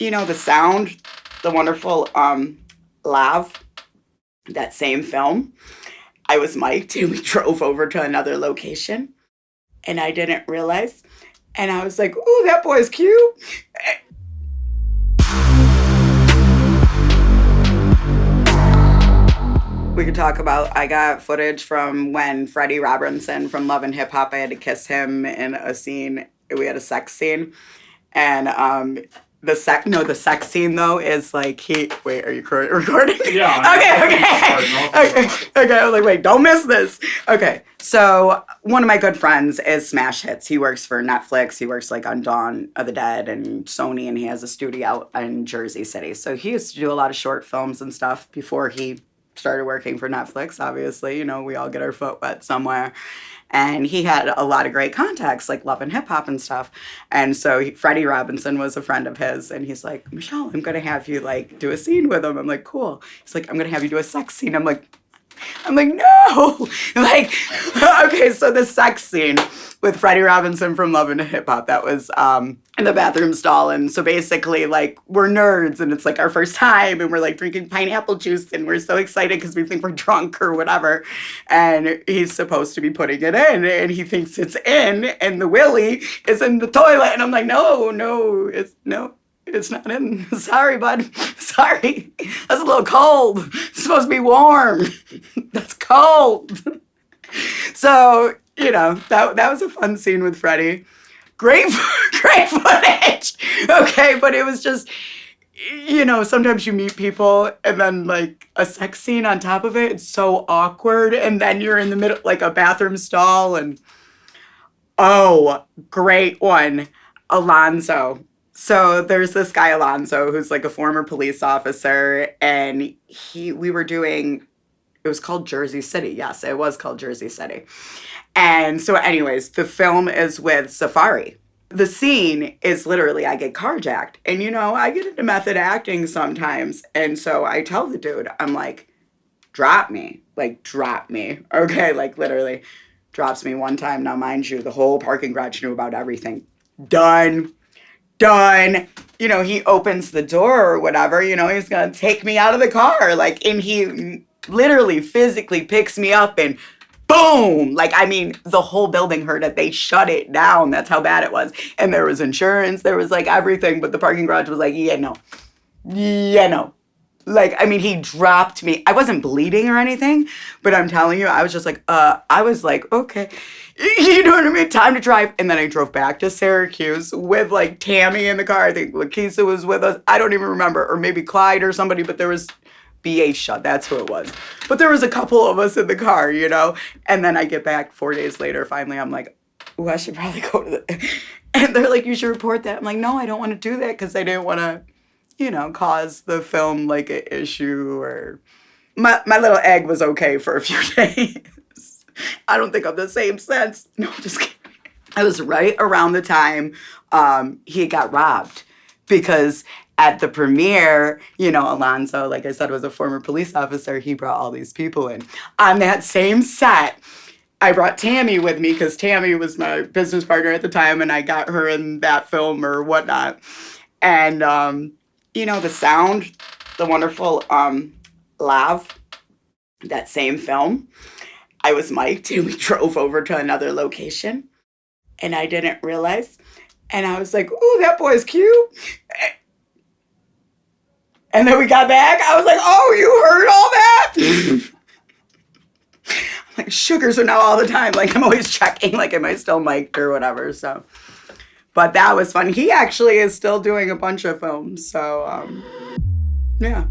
The sound, the wonderful lav, that same film, I was mic'd and we drove over to another location and I didn't realize. And I was like, ooh, that boy's cute. We could talk about, I got footage from when Freddie Robinson from Love and Hip Hop, I had to kiss him in a scene. We had a sex scene. And the sex scene though is like wait, are you recording? Yeah. Okay. I was like, wait, don't miss this. Okay. So one of my good friends is Smash Hits. He works for Netflix. He works like on Dawn of the Dead and Sony, and he has a studio out in Jersey City. So he used to do a lot of short films and stuff before he started working for Netflix. Obviously, we all get our foot wet somewhere. And he had a lot of great contacts, like Love and Hip Hop and stuff. And so Freddie Robinson was a friend of his. And he's like, Michelle, I'm going to have you, do a scene with him. I'm like, cool. He's like, I'm going to have you do a sex scene. I'm like, no. Okay, so the sex scene with Freddie Robinson from Love and Hip Hop, that was in the bathroom stall. And so basically, we're nerds and it's our first time and we're drinking pineapple juice and we're so excited because we think we're drunk or whatever. And he's supposed to be putting it in and he thinks it's in and the willy is in the toilet. And I'm like, no, it's not in. Sorry, bud. Sorry. That's a little cold. It's supposed to be warm. That's cold. So, that was a fun scene with Freddie. Great footage. Okay, but it was just, sometimes you meet people and then a sex scene on top of it, it's so awkward. And then you're in the middle, a bathroom stall and, oh, great one. Alonzo. So there's this guy, Alonzo, who's a former police officer, and we were doing, it was called Jersey City. Yes, it was called Jersey City. And so anyways, the film is with Safaree. The scene is literally, I get carjacked. And I get into method acting sometimes. And so I tell the dude, I'm like, drop me. Okay, literally drops me one time. Now, mind you, the whole parking garage knew about everything. Done. He opens the door or whatever, he's going to take me out of the car. And he literally physically picks me up and boom. The whole building heard it. They shut it down. That's how bad it was. And there was insurance. There was everything. But the parking garage was yeah, no. He dropped me. I wasn't bleeding or anything, but I'm telling you, I was just okay. You know what I mean? Time to drive. And then I drove back to Syracuse with Tammy in the car. I think Lakeisha was with us. I don't even remember. Or maybe Clyde or somebody, but there was B.A. Shut. That's who it was. But there was a couple of us in the car, And then I get back 4 days later. Finally, I'm like, ooh, I should probably go to the... And they're like, you should report that. I'm like, no, I don't want to do that because I didn't want to, cause the film an issue or... My little egg was okay for a few days. I don't think I'm the same sense. No, I'm just kidding. It was right around the time he got robbed because at the premiere, Alonzo, like I said, was a former police officer. He brought all these people in. On that same set, I brought Tammy with me because Tammy was my business partner at the time and I got her in that film or whatnot. And, the sound, the wonderful lav, that same film, I was mic'd and we drove over to another location and I didn't realize. And I was like, ooh, that boy's cute. And then we got back. I was like, oh, you heard all that? Sugars are now all the time. I'm always checking, am I still mic'd or whatever. So, but that was fun. He actually is still doing a bunch of films. So, yeah.